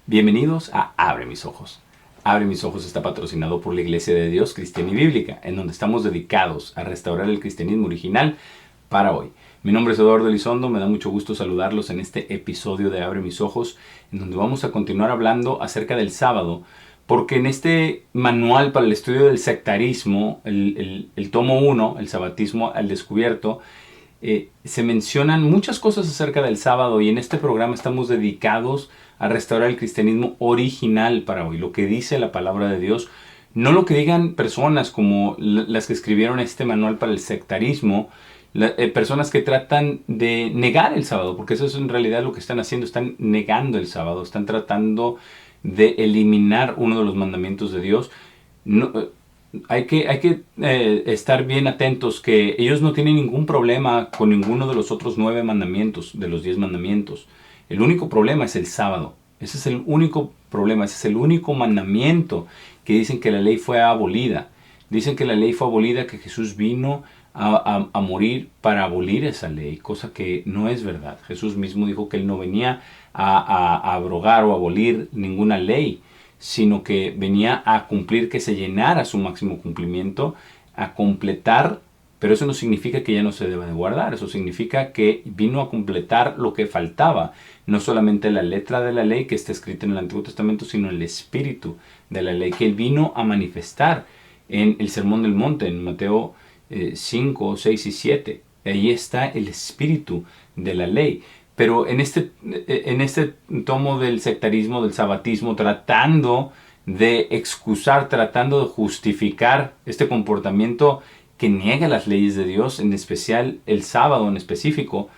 Bienvenidos a Abre Mis Ojos. Abre Mis Ojos está patrocinado por la Iglesia de Dios Cristiana y Bíblica, en donde estamos dedicados a restaurar el cristianismo original para hoy. Mi nombre es Eduardo Elizondo, me da mucho gusto saludarlos en este episodio de Abre Mis Ojos, en donde vamos a continuar hablando acerca del sábado, porque en este manual para el estudio del sectarismo, el tomo 1, el sabatismo al descubierto, se mencionan muchas cosas acerca del sábado, y en este programa estamos dedicados a restaurar el cristianismo original para hoy, lo que dice la palabra de Dios, no lo que digan personas como las que escribieron este manual para el sectarismo, personas que tratan de negar el sábado, porque eso es en realidad lo que están haciendo, están negando el sábado, están tratando de eliminar uno de los mandamientos de Dios. No, hay que estar bien atentos que ellos no tienen ningún problema con ninguno de los otros 9 mandamientos, de los 10 mandamientos. El único problema es el sábado. Ese es el único problema, ese es el único mandamiento que dicen que la ley fue abolida. Dicen que la ley fue abolida, que Jesús vino a morir para abolir esa ley, cosa que no es verdad. Jesús mismo dijo que Él no venía a abrogar o abolir ninguna ley, sino que venía a cumplir, que se llenara su máximo cumplimiento, a completar. Pero eso no significa que ya no se deba de guardar, eso significa que vino a completar lo que faltaba, no solamente la letra de la ley que está escrita en el Antiguo Testamento, sino el espíritu de la ley que Él vino a manifestar en el Sermón del Monte, en Mateo 5, 6 y 7. Ahí está el espíritu de la ley. Pero en este tomo del sectarismo, del sabatismo, tratando de excusar, tratando de justificar este comportamiento que niega las leyes de Dios, en especial el sábado en específico,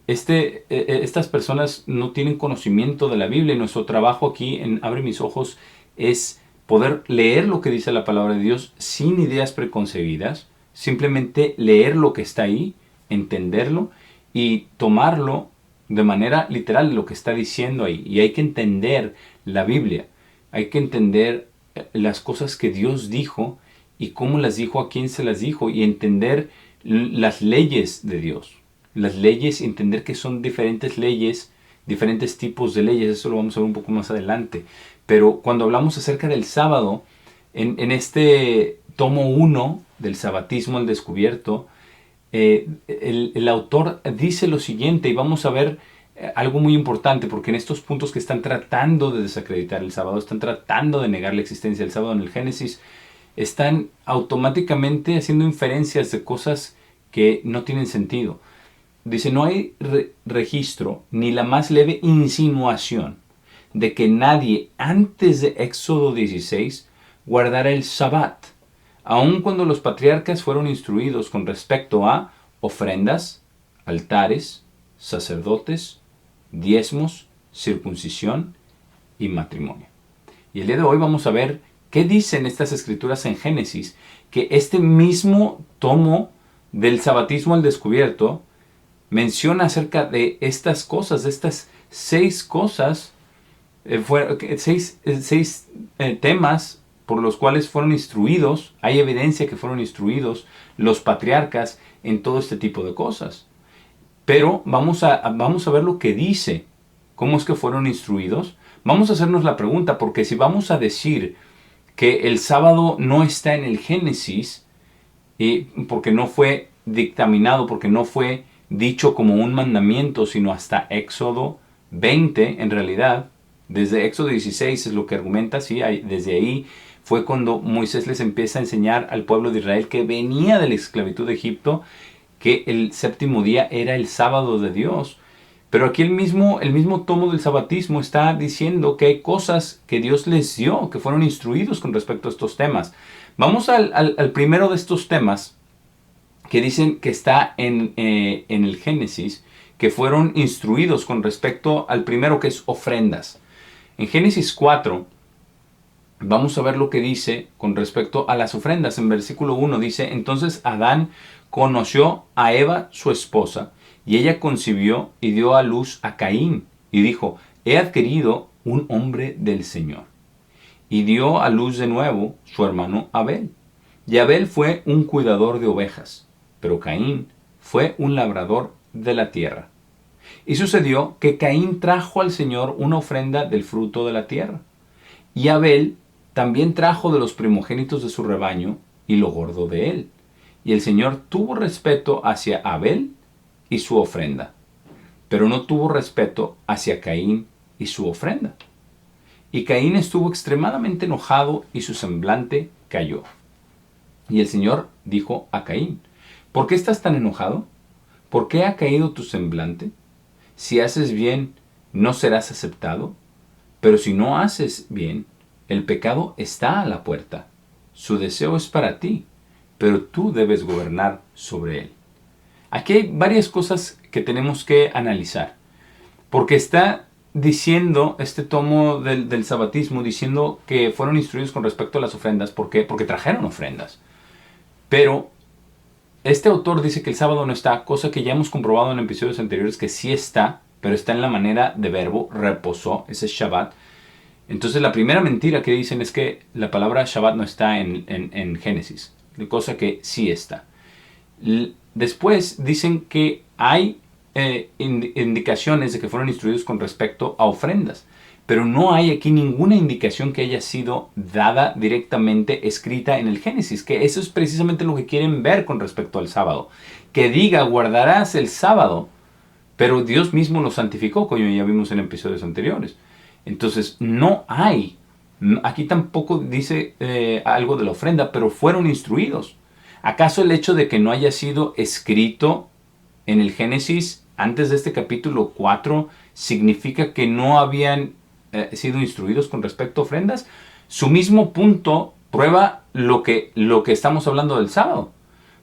estas personas no tienen conocimiento de la Biblia, y nuestro trabajo aquí en Abre Mis Ojos es poder leer lo que dice la palabra de Dios sin ideas preconcebidas, simplemente leer lo que está ahí, entenderlo y tomarlo de manera literal lo que está diciendo ahí. Y hay que entender la Biblia, hay que entender las cosas que Dios dijo y cómo las dijo, a quién se las dijo, y entender las leyes de Dios. Las leyes, entender que son diferentes leyes, diferentes tipos de leyes, eso lo vamos a ver un poco más adelante. Pero cuando hablamos acerca del sábado, en este tomo 1 del sabatismo al descubierto, el autor dice lo siguiente, y vamos a ver algo muy importante, porque en estos puntos que están tratando de desacreditar el sábado, están tratando de negar la existencia del sábado en el Génesis, están automáticamente haciendo inferencias de cosas que no tienen sentido. Dice, no hay registro ni la más leve insinuación de que nadie antes de Éxodo 16 guardara el Sabbat, aun cuando los patriarcas fueron instruidos con respecto a ofrendas, altares, sacerdotes, diezmos, circuncisión y matrimonio. Y el día de hoy vamos a ver qué dicen estas escrituras en Génesis, que este mismo tomo del sabatismo al descubierto menciona acerca de estas cosas, de estas 6 cosas, 6 temas por los cuales fueron instruidos. Hay evidencia que fueron instruidos los patriarcas en todo este tipo de cosas. Pero vamos a ver lo que dice, cómo es que fueron instruidos. Vamos a hacernos la pregunta, porque si vamos a decir que el sábado no está en el Génesis, porque no fue dictaminado, porque no fue dicho como un mandamiento, sino hasta Éxodo 20, en realidad, desde Éxodo 16 es lo que argumenta, sí, desde ahí fue cuando Moisés les empieza a enseñar al pueblo de Israel que venía de la esclavitud de Egipto, que el séptimo día era el sábado de Dios. Pero aquí el mismo tomo del sabatismo está diciendo que hay cosas que Dios les dio, que fueron instruidos con respecto a estos temas. Vamos al primero de estos temas, que dicen que está en el Génesis, que fueron instruidos con respecto al primero, que es ofrendas. En Génesis 4, vamos a ver lo que dice con respecto a las ofrendas. En versículo 1 dice, entonces Adán conoció a Eva, su esposa, y ella concibió y dio a luz a Caín, y dijo, he adquirido un hombre del Señor. Y dio a luz de nuevo su hermano Abel. Y Abel fue un cuidador de ovejas, pero Caín fue un labrador de la tierra. Y sucedió que Caín trajo al Señor una ofrenda del fruto de la tierra. Y Abel también trajo de los primogénitos de su rebaño y lo gordo de él. Y el Señor tuvo respeto hacia Abel y su ofrenda, pero no tuvo respeto hacia Caín y su ofrenda. Y Caín estuvo extremadamente enojado y su semblante cayó. Y el Señor dijo a Caín: ¿por qué estás tan enojado? ¿Por qué ha caído tu semblante? Si haces bien, no serás aceptado. Pero si no haces bien, el pecado está a la puerta. Su deseo es para ti, pero tú debes gobernar sobre él. Aquí hay varias cosas que tenemos que analizar. Porque está diciendo este tomo del sabatismo, diciendo que fueron instruidos con respecto a las ofrendas. ¿Por qué? Porque trajeron ofrendas. Pero este autor dice que el sábado no está, cosa que ya hemos comprobado en episodios anteriores que sí está, pero está en la manera de verbo, reposó, ese es Shabbat. Entonces la primera mentira que dicen es que la palabra Shabbat no está en Génesis, cosa que sí está. Después dicen que hay indicaciones de que fueron instruidos con respecto a ofrendas, pero no hay aquí ninguna indicación que haya sido dada directamente escrita en el Génesis, que eso es precisamente lo que quieren ver con respecto al sábado. Que diga, guardarás el sábado, pero Dios mismo lo santificó, como ya vimos en episodios anteriores. Entonces no hay, aquí tampoco dice algo de la ofrenda, pero fueron instruidos. ¿Acaso el hecho de que no haya sido escrito en el Génesis antes de este capítulo 4 significa que no habían sido instruidos con respecto a ofrendas? Su mismo punto prueba lo que estamos hablando del sábado.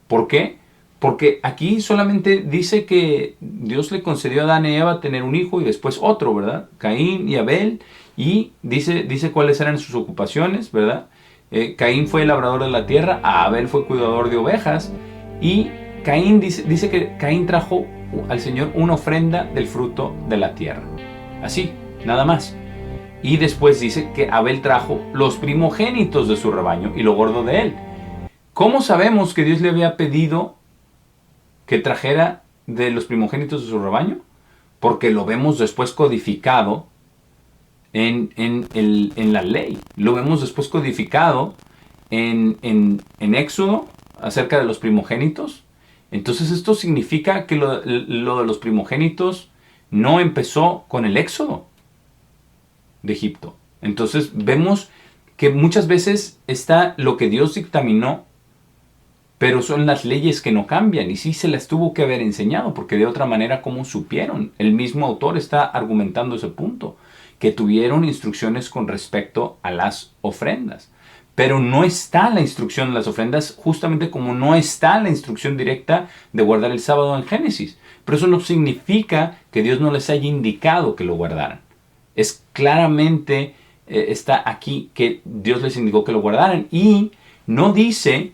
¿Por qué? Porque aquí solamente dice que Dios le concedió a Adán y Eva tener un hijo y después otro, ¿verdad? Caín y Abel, y dice cuáles eran sus ocupaciones, ¿verdad? Caín fue el labrador de la tierra, Abel fue cuidador de ovejas, y Caín dice que Caín trajo al Señor una ofrenda del fruto de la tierra. Así, nada más. Y después dice que Abel trajo los primogénitos de su rebaño y lo gordo de él. ¿Cómo sabemos que Dios le había pedido que trajera de los primogénitos de su rebaño? Porque lo vemos después codificado en la ley. Lo vemos después codificado en Éxodo acerca de los primogénitos. Entonces esto significa que lo de los primogénitos no empezó con el Éxodo de Egipto. Entonces vemos que muchas veces está lo que Dios dictaminó, pero son las leyes que no cambian, y sí se las tuvo que haber enseñado, porque de otra manera, ¿cómo supieron? El mismo autor está argumentando ese punto, que tuvieron instrucciones con respecto a las ofrendas. Pero no está la instrucción de las ofrendas, justamente como no está la instrucción directa de guardar el sábado en Génesis. Pero eso no significa que Dios no les haya indicado que lo guardaran. Es claramente, está aquí que Dios les indicó que lo guardaran, y no dice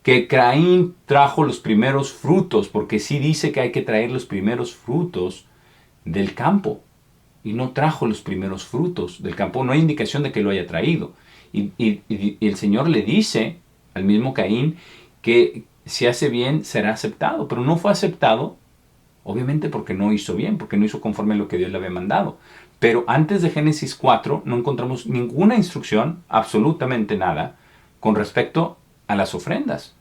que Caín trajo los primeros frutos, porque sí dice que hay que traer los primeros frutos del campo. Y no trajo los primeros frutos del campo. No hay indicación de que lo haya traído. Y el Señor le dice al mismo Caín que si hace bien será aceptado. Pero no fue aceptado, obviamente porque no hizo bien, porque no hizo conforme a lo que Dios le había mandado. Pero antes de Génesis 4 no encontramos ninguna instrucción, absolutamente nada, con respecto a las ofrendas.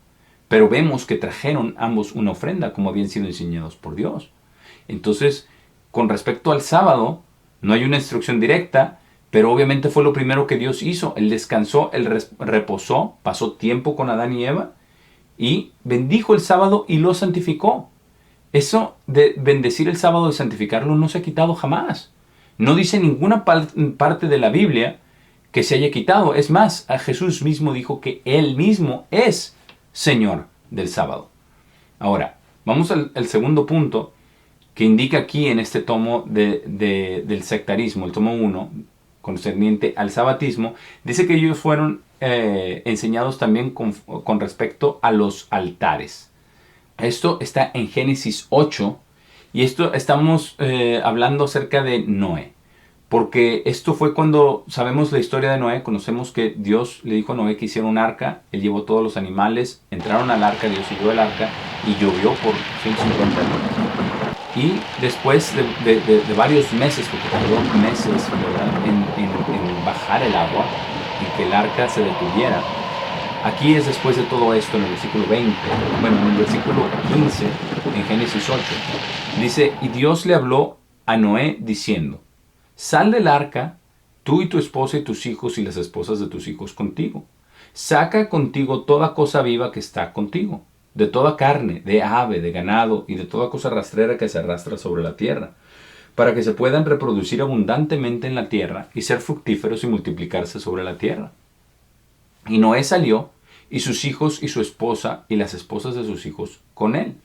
Pero vemos que trajeron ambos una ofrenda, como habían sido enseñados por Dios. Entonces, con respecto al sábado, no hay una instrucción directa, pero obviamente fue lo primero que Dios hizo. Él descansó, él reposó, pasó tiempo con Adán y Eva, y bendijo el sábado y lo santificó. Eso de bendecir el sábado y santificarlo no se ha quitado jamás. No dice ninguna parte de la Biblia que se haya quitado. Es más, a Jesús mismo dijo que Él mismo es Señor del sábado. Ahora, vamos al segundo punto que indica aquí en este tomo del sectarismo, el tomo 1, concerniente al sabatismo. Dice que ellos fueron enseñados también con respecto a los altares. Esto está en Génesis 8, y esto estamos hablando acerca de Noé. Porque esto fue cuando sabemos la historia de Noé, conocemos que Dios le dijo a Noé que hiciera un arca, él llevó todos los animales, entraron al arca, Dios siguió el arca y llovió por 150 días. Y después de varios meses, porque tardó meses, ¿verdad?, en bajar el agua y que el arca se detuviera. Aquí es después de todo esto, en el versículo 20, bueno, en el versículo 15, en Génesis 8, dice, y Dios le habló a Noé diciendo, sal del arca, tú y tu esposa y tus hijos y las esposas de tus hijos contigo. Saca contigo toda cosa viva que está contigo, de toda carne, de ave, de ganado y de toda cosa rastrera que se arrastra sobre la tierra, para que se puedan reproducir abundantemente en la tierra y ser fructíferos y multiplicarse sobre la tierra. Y Noé salió, y sus hijos y su esposa y las esposas de sus hijos con él.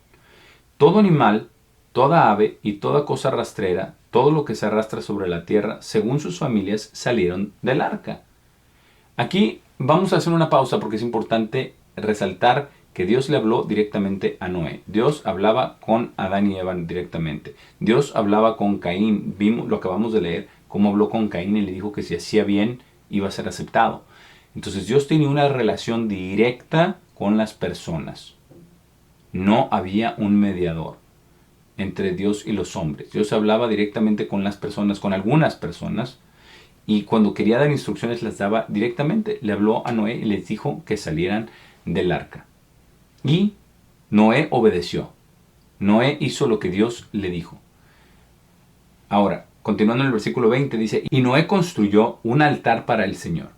Todo animal, toda ave y toda cosa rastrera, todo lo que se arrastra sobre la tierra, según sus familias, salieron del arca. Aquí vamos a hacer una pausa porque es importante resaltar que Dios le habló directamente a Noé. Dios hablaba con Adán y Eva directamente. Dios hablaba con Caín. Vimos, lo acabamos de leer, cómo habló con Caín y le dijo que si hacía bien iba a ser aceptado. Entonces Dios tenía una relación directa con las personas. No había un mediador entre Dios y los hombres. Dios hablaba directamente con las personas, con algunas personas, y cuando quería dar instrucciones las daba directamente. Le habló a Noé y les dijo que salieran del arca. Y Noé obedeció. Noé hizo lo que Dios le dijo. Ahora, continuando en el versículo 20, dice, y Noé construyó un altar para el Señor,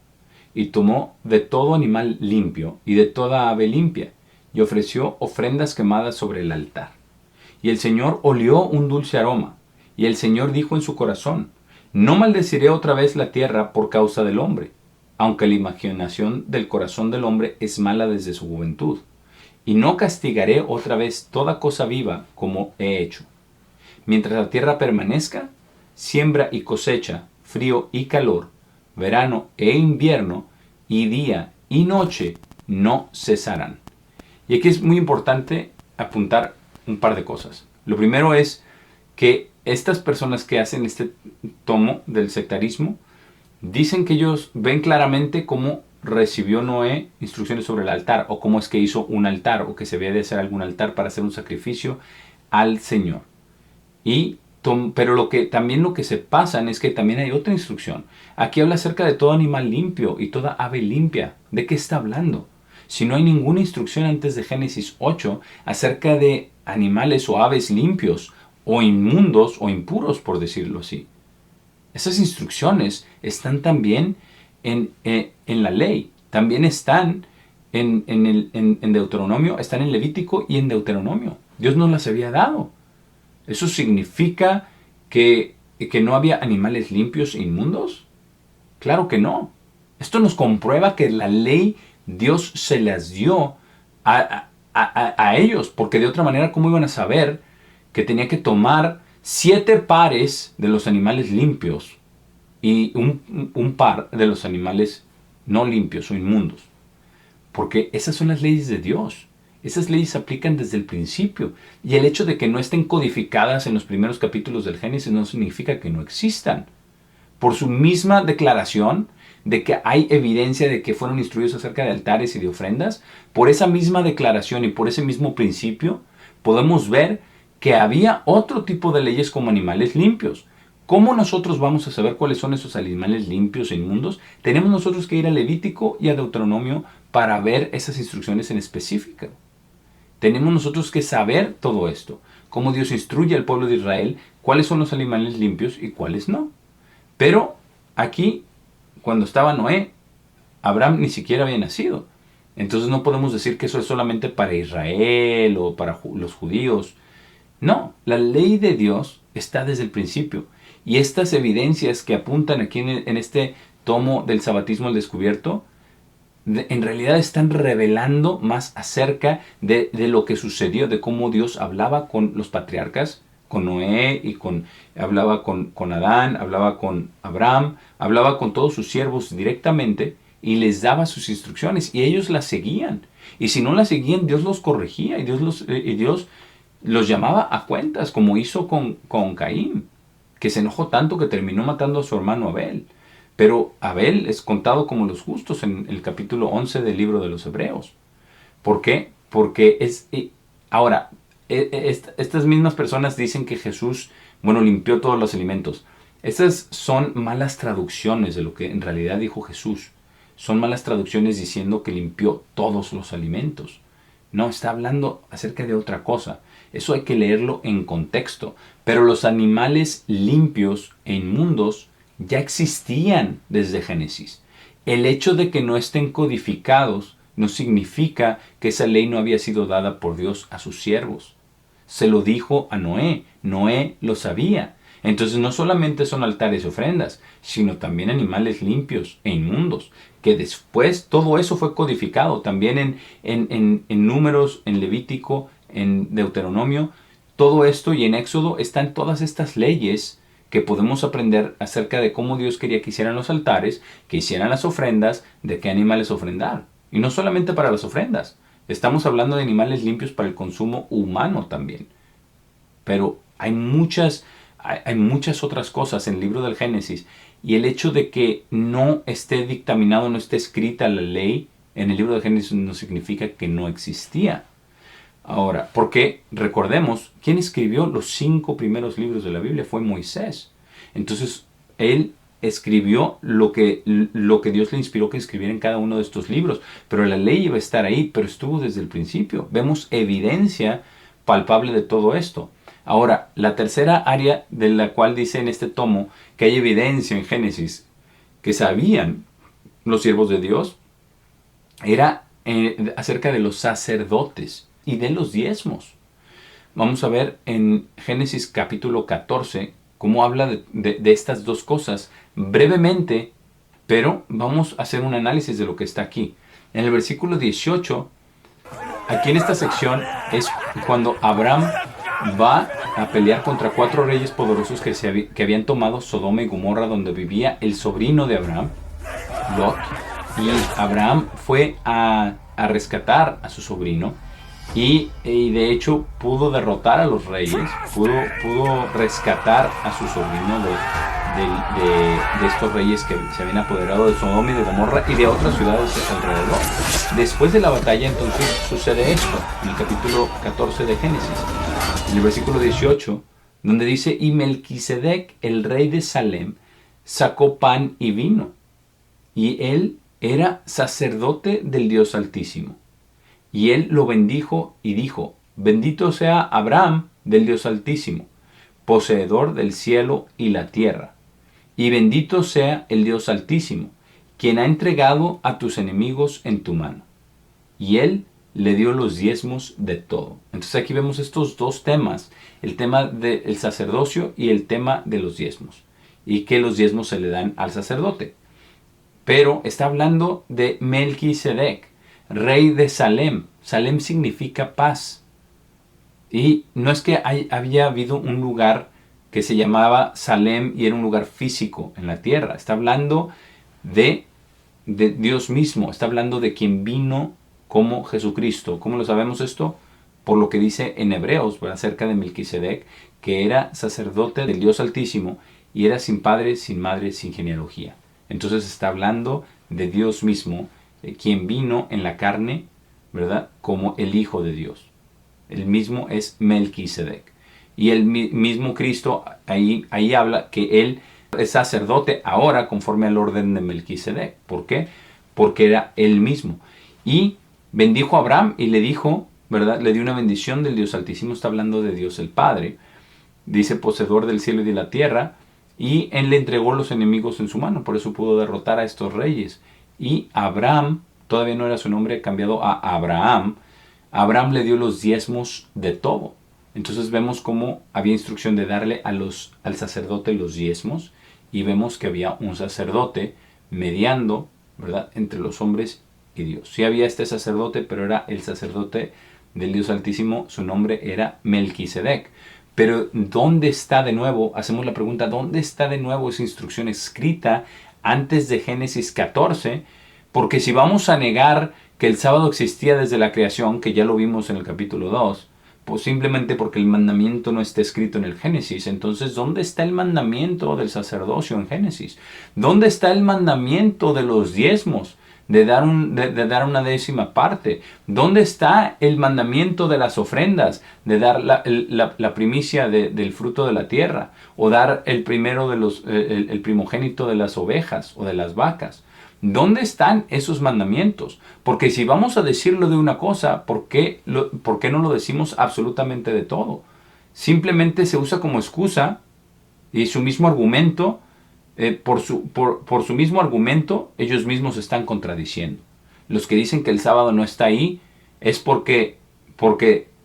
y tomó de todo animal limpio y de toda ave limpia, y ofreció ofrendas quemadas sobre el altar. Y el Señor olió un dulce aroma, y el Señor dijo en su corazón, no maldeciré otra vez la tierra por causa del hombre, aunque la imaginación del corazón del hombre es mala desde su juventud, y no castigaré otra vez toda cosa viva como he hecho. Mientras la tierra permanezca, siembra y cosecha, frío y calor, verano e invierno, y día y noche no cesarán. Y aquí es muy importante apuntar un par de cosas. Lo primero es que estas personas que hacen este tomo del sectarismo dicen que ellos ven claramente cómo recibió Noé instrucciones sobre el altar, o cómo es que hizo un altar, o que se debe de hacer algún altar para hacer un sacrificio al Señor. Pero también lo que se pasan es que también hay otra instrucción. Aquí habla acerca de todo animal limpio y toda ave limpia. ¿De qué está hablando? Si no hay ninguna instrucción antes de Génesis 8 acerca de animales o aves limpios o inmundos o impuros, por decirlo así. Esas instrucciones están también en la ley. También están en Deuteronomio, están en Levítico y en Deuteronomio. Dios nos las había dado. ¿Eso significa que no había animales limpios e inmundos? Claro que no. Esto nos comprueba que la ley Dios se las dio a ellos, porque de otra manera, ¿cómo iban a saber que tenía que tomar 7 pares de los animales limpios y un par de los animales no limpios o inmundos? Porque esas son las leyes de Dios. Esas leyes se aplican desde el principio. Y el hecho de que no estén codificadas en los primeros capítulos del Génesis no significa que no existan. Por su misma declaración de que hay evidencia de que fueron instruidos acerca de altares y de ofrendas, por esa misma declaración y por ese mismo principio, podemos ver que había otro tipo de leyes como animales limpios. ¿Cómo nosotros vamos a saber cuáles son esos animales limpios e inmundos? Tenemos nosotros que ir a Levítico y a Deuteronomio para ver esas instrucciones en específico. Tenemos nosotros que saber todo esto, cómo Dios instruye al pueblo de Israel, cuáles son los animales limpios y cuáles no. Pero aquí, cuando estaba Noé, Abraham ni siquiera había nacido. Entonces no podemos decir que eso es solamente para Israel o para los judíos. No, la ley de Dios está desde el principio. Y estas evidencias que apuntan aquí en este tomo del Sabatismo al Descubierto, en realidad están revelando más acerca de lo que sucedió, de cómo Dios hablaba con los patriarcas, con Noé, y hablaba con Adán, hablaba con Abraham, hablaba con todos sus siervos directamente y les daba sus instrucciones y ellos las seguían. Y si no las seguían, Dios los corregía y Dios los llamaba a cuentas, como hizo con Caín, que se enojó tanto que terminó matando a su hermano Abel. Pero Abel es contado como los justos en el capítulo 11 del libro de los Hebreos. ¿Por qué? Porque ahora, Estas mismas personas dicen que Jesús, bueno, limpió todos los alimentos. Estas son malas traducciones de lo que en realidad dijo Jesús. Son malas traducciones diciendo que limpió todos los alimentos. No, está hablando acerca de otra cosa. Eso hay que leerlo en contexto. Pero los animales limpios e inmundos ya existían desde Génesis. El hecho de que no estén codificados no significa que esa ley no había sido dada por Dios a sus siervos. Se lo dijo a Noé. Noé lo sabía. Entonces no solamente son altares y ofrendas, sino también animales limpios e inmundos, que después todo eso fue codificado también en Números, en Levítico, en Deuteronomio. Todo esto y en Éxodo están todas estas leyes que podemos aprender acerca de cómo Dios quería que hicieran los altares, que hicieran las ofrendas, de qué animales ofrendar. Y no solamente para las ofrendas, estamos hablando de animales limpios para el consumo humano también. Pero hay muchas otras cosas en el libro del Génesis, y el hecho de que no esté dictaminado, no esté escrita la ley en el libro del Génesis no significa que no existía. Ahora, porque recordemos, ¿quién escribió los 5 primeros libros de la Biblia? Fue Moisés. Entonces, él escribió lo que Dios le inspiró que escribiera en cada uno de estos libros. Pero la ley iba a estar ahí, pero estuvo desde el principio. Vemos evidencia palpable de todo esto. Ahora, la tercera área de la cual dice en este tomo que hay evidencia en Génesis que sabían los siervos de Dios era acerca de los sacerdotes y de los diezmos. Vamos a ver en Génesis capítulo 14 cómo habla de estas dos cosas brevemente, pero vamos a hacer un análisis de lo que está aquí. En el versículo 18, aquí en esta sección es cuando Abraham va a pelear contra 4 reyes poderosos que habían tomado Sodoma y Gomorra, donde vivía el sobrino de Abraham, Lot. Y Abraham fue a rescatar a su sobrino y de hecho pudo derrotar a los reyes, pudo rescatar a su sobrino de estos reyes que se habían apoderado de Sodoma y de Gomorra y de otras ciudades alrededor. Después de la batalla entonces sucede esto, en el capítulo 14 de Génesis, en el versículo 18, donde dice: y Melquisedec, el rey de Salem, sacó pan y vino, y él era sacerdote del Dios Altísimo. Y él lo bendijo y dijo: bendito sea Abraham del Dios Altísimo, poseedor del cielo y la tierra. Y bendito sea el Dios Altísimo, quien ha entregado a tus enemigos en tu mano. Y él le dio los diezmos de todo. Entonces aquí vemos estos dos temas, el tema del sacerdocio y el tema de los diezmos. Y que los diezmos se le dan al sacerdote. Pero está hablando de Melquisedec, rey de Salem. Salem significa paz. Y no es que había habido un lugar que se llamaba Salem y era un lugar físico en la tierra. Está hablando de Dios mismo. Está hablando de quien vino como Jesucristo. ¿Cómo lo sabemos esto? Por lo que dice en Hebreos, acerca de Melquisedec, que era sacerdote del Dios Altísimo y era sin padre, sin madre, sin genealogía. Entonces está hablando de Dios mismo, quien vino en la carne, ¿verdad?, como el Hijo de Dios. El mismo es Melquisedec. Y el mismo Cristo ahí habla que él es sacerdote ahora conforme al orden de Melquisedec. ¿Por qué? Porque era él mismo. Y bendijo a Abraham y le dijo, ¿verdad?, le dio una bendición del Dios Altísimo. Está hablando de Dios el Padre. Dice poseedor del cielo y de la tierra. Y él le entregó los enemigos en su mano. Por eso pudo derrotar a estos reyes. Y Abraham, todavía no era su nombre, cambiado a Abraham. Abraham le dio los diezmos de todo. Entonces vemos cómo había instrucción de darle al sacerdote los diezmos. Y vemos que había un sacerdote mediando, ¿verdad?, entre los hombres y Dios. Sí había este sacerdote, pero era el sacerdote del Dios Altísimo. Su nombre era Melquisedec. Pero ¿dónde está de nuevo? Hacemos la pregunta, ¿dónde está de nuevo esa instrucción escrita antes de Génesis 14? Porque si vamos a negar que el sábado existía desde la creación, que ya lo vimos en el capítulo 2, pues simplemente porque el mandamiento no está escrito en el Génesis, entonces ¿dónde está el mandamiento del sacerdocio en Génesis? ¿Dónde está el mandamiento de los diezmos? de dar una décima parte? ¿Dónde está el mandamiento de las ofrendas, de dar la primicia del fruto de la tierra, o dar el primero el primogénito de las ovejas o de las vacas? ¿Dónde están esos mandamientos? Porque si vamos a decirlo de una cosa, ¿por qué no lo decimos absolutamente de todo? Simplemente se usa como excusa y su mismo argumento, por su mismo argumento, ellos mismos se están contradiciendo. Los que dicen que el sábado no está ahí es porque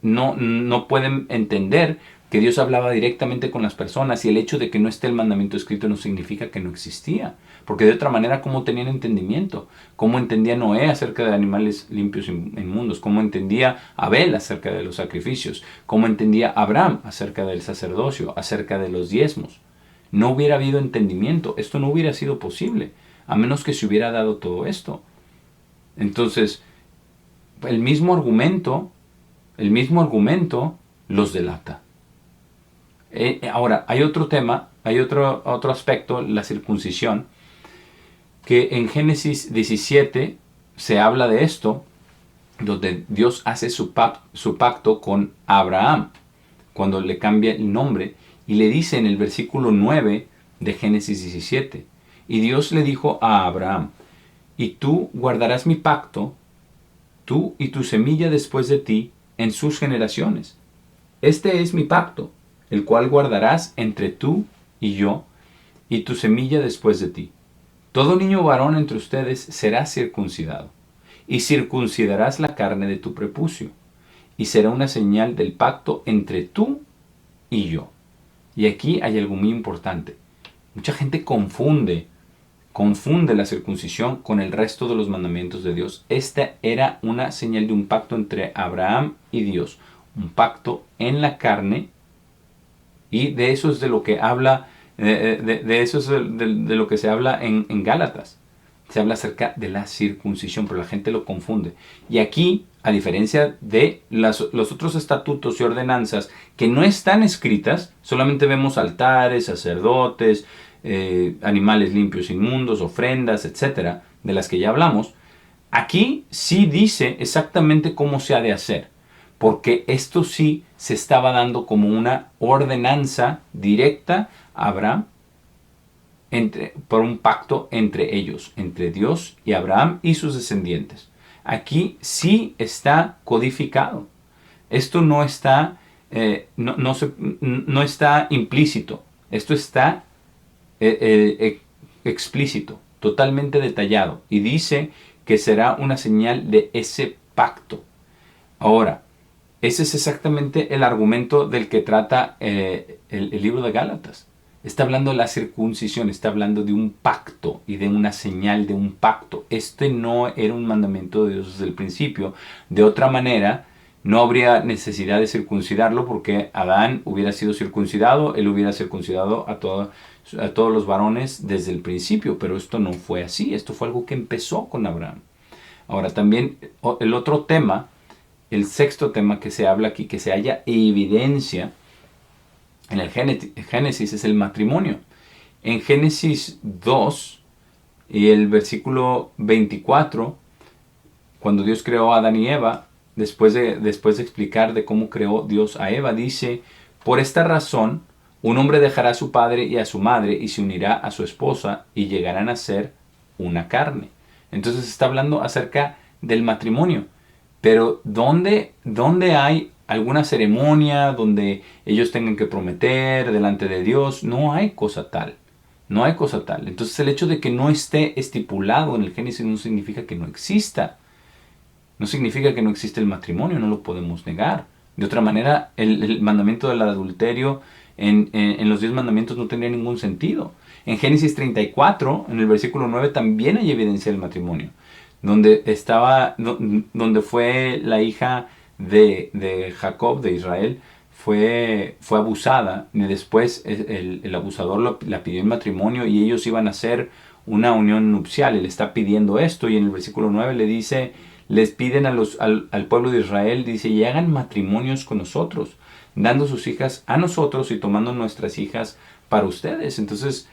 no pueden entender que Dios hablaba directamente con las personas, y el hecho de que no esté el mandamiento escrito no significa que no existía. Porque de otra manera, ¿cómo tenían entendimiento? ¿Cómo entendía Noé acerca de animales limpios e inmundos? ¿Cómo entendía Abel acerca de los sacrificios? ¿Cómo entendía Abraham acerca del sacerdocio, acerca de los diezmos? No hubiera habido entendimiento. Esto no hubiera sido posible, a menos que se hubiera dado todo esto. Entonces, el mismo argumento los delata. Ahora, hay otro tema, hay otro aspecto, la circuncisión, que en Génesis 17 se habla de esto, donde Dios hace su pacto con Abraham, cuando le cambia el nombre, y le dice en el versículo 9 de Génesis 17, y Dios le dijo a Abraham, y tú guardarás mi pacto, tú y tu semilla después de ti, en sus generaciones. Este es mi pacto, el cual guardarás entre tú y yo, y tu semilla después de ti. Todo niño varón entre ustedes será circuncidado, y circuncidarás la carne de tu prepucio, y será una señal del pacto entre tú y yo. Y aquí hay algo muy importante. Mucha gente confunde la circuncisión con el resto de los mandamientos de Dios. Esta era una señal de un pacto entre Abraham y Dios, un pacto en la carne. Y de eso es de lo que habla, de eso es de lo que se habla en Gálatas. Se habla acerca de la circuncisión, pero la gente lo confunde. Y aquí, a diferencia de los otros estatutos y ordenanzas que no están escritas, solamente vemos altares, sacerdotes, animales limpios, inmundos, ofrendas, etcétera, de las que ya hablamos. Aquí sí dice exactamente cómo se ha de hacer, porque esto sí se estaba dando como una ordenanza directa a Abraham, por un pacto entre ellos, entre Dios y Abraham y sus descendientes. Aquí sí está codificado. Esto no está, no está implícito. Esto está explícito, totalmente detallado. Y dice que será una señal de ese pacto. Ahora, ese es exactamente el argumento del que trata el libro de Gálatas. Está hablando de la circuncisión, está hablando de un pacto y de una señal de un pacto. Este no era un mandamiento de Dios desde el principio. De otra manera, no habría necesidad de circuncidarlo, porque Adán hubiera sido circuncidado, él hubiera circuncidado a todos los varones desde el principio, pero esto no fue así. Esto fue algo que empezó con Abraham. Ahora también el otro tema, el sexto tema que se habla aquí, que se halla evidencia en el Génesis, es el matrimonio. En Génesis 2 y el versículo 24, cuando Dios creó a Adán y Eva, después de explicar de cómo creó Dios a Eva, dice: por esta razón, un hombre dejará a su padre y a su madre y se unirá a su esposa y llegarán a ser una carne. Entonces está hablando acerca del matrimonio. Pero ¿dónde hay alguna ceremonia donde ellos tengan que prometer delante de Dios? No hay cosa tal. No hay cosa tal. Entonces el hecho de que no esté estipulado en el Génesis no significa que no exista. No significa que no existe el matrimonio, no lo podemos negar. De otra manera, el mandamiento del adulterio en los 10 mandamientos no tendría ningún sentido. En Génesis 34, en el versículo 9, también hay evidencia del matrimonio, donde fue la hija de Jacob, de Israel, fue abusada, y después el abusador la pidió en matrimonio y ellos iban a hacer una unión nupcial. Él está pidiendo esto, y en el versículo 9 le dice, les piden al pueblo de Israel, dice: y hagan matrimonios con nosotros, dando sus hijas a nosotros y tomando nuestras hijas para ustedes. Entonces,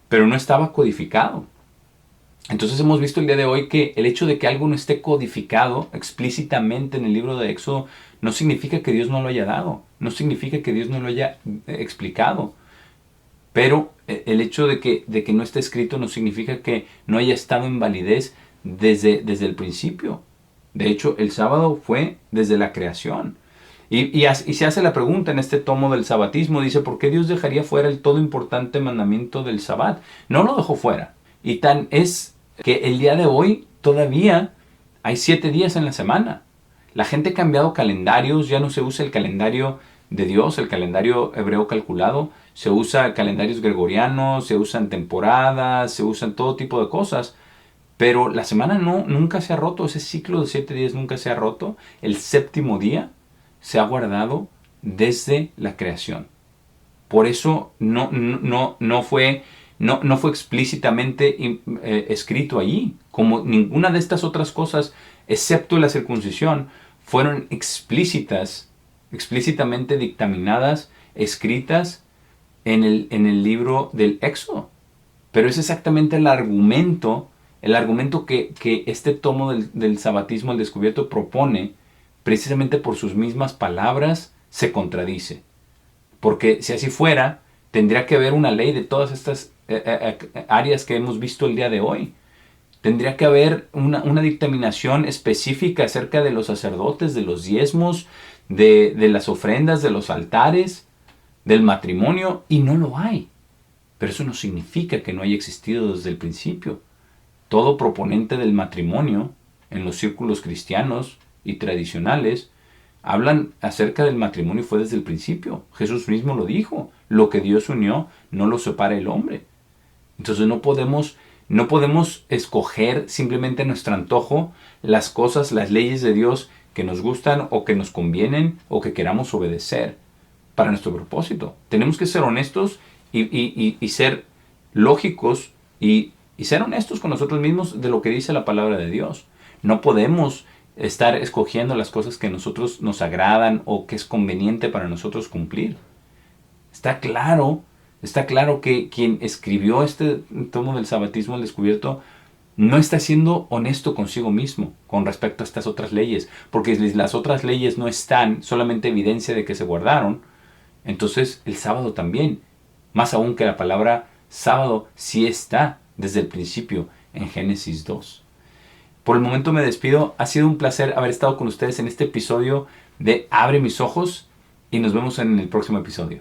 pero no estaba codificado. Entonces hemos visto el día de hoy que el hecho de que algo no esté codificado explícitamente en el libro de Éxodo no significa que Dios no lo haya dado, no significa que Dios no lo haya explicado. Pero el hecho de que no esté escrito no significa que no haya estado en validez desde el principio. De hecho, el sábado fue desde la creación. Y se hace la pregunta en este tomo del sabatismo, dice, ¿por qué Dios dejaría fuera el todo importante mandamiento del sabat? No lo dejó fuera. Y tan es que el día de hoy todavía hay 7 días en la semana. La gente ha cambiado calendarios, ya no se usa el calendario de Dios, el calendario hebreo calculado, se usa calendarios gregorianos, se usan temporadas, se usan todo tipo de cosas. Pero la semana nunca se ha roto, ese ciclo de 7 días nunca se ha roto. El séptimo día se ha guardado desde la creación. Por eso no fue explícitamente escrito allí, como ninguna de estas otras cosas, excepto la circuncisión, fueron explícitamente dictaminadas, escritas en el libro del Éxodo. Pero es exactamente el argumento que este tomo del sabatismo al descubierto propone, precisamente por sus mismas palabras, se contradice. Porque si así fuera, tendría que haber una ley de todas estas áreas que hemos visto el día de hoy. Tendría que haber una dictaminación específica acerca de los sacerdotes, de los diezmos, de las ofrendas, de los altares, del matrimonio, y no lo hay. Pero eso no significa que no haya existido desde el principio. Todo proponente del matrimonio, en los círculos cristianos y tradicionales, hablan acerca del matrimonio fue desde el principio. Jesús mismo lo dijo. Lo que Dios unió, no lo separa el hombre. Entonces no podemos escoger simplemente a nuestro antojo las cosas, las leyes de Dios que nos gustan o que nos convienen o que queramos obedecer para nuestro propósito. Tenemos que ser honestos y ser lógicos y ser honestos con nosotros mismos de lo que dice la palabra de Dios. No podemos estar escogiendo las cosas que a nosotros nos agradan o que es conveniente para nosotros cumplir. Está claro que quien escribió este tomo del sabatismo al descubierto no está siendo honesto consigo mismo con respecto a estas otras leyes, porque si las otras leyes no están, solamente evidencia de que se guardaron, entonces el sábado también, más aún que la palabra sábado sí está desde el principio en Génesis 2. Por el momento me despido. Ha sido un placer haber estado con ustedes en este episodio de Abre mis ojos y nos vemos en el próximo episodio.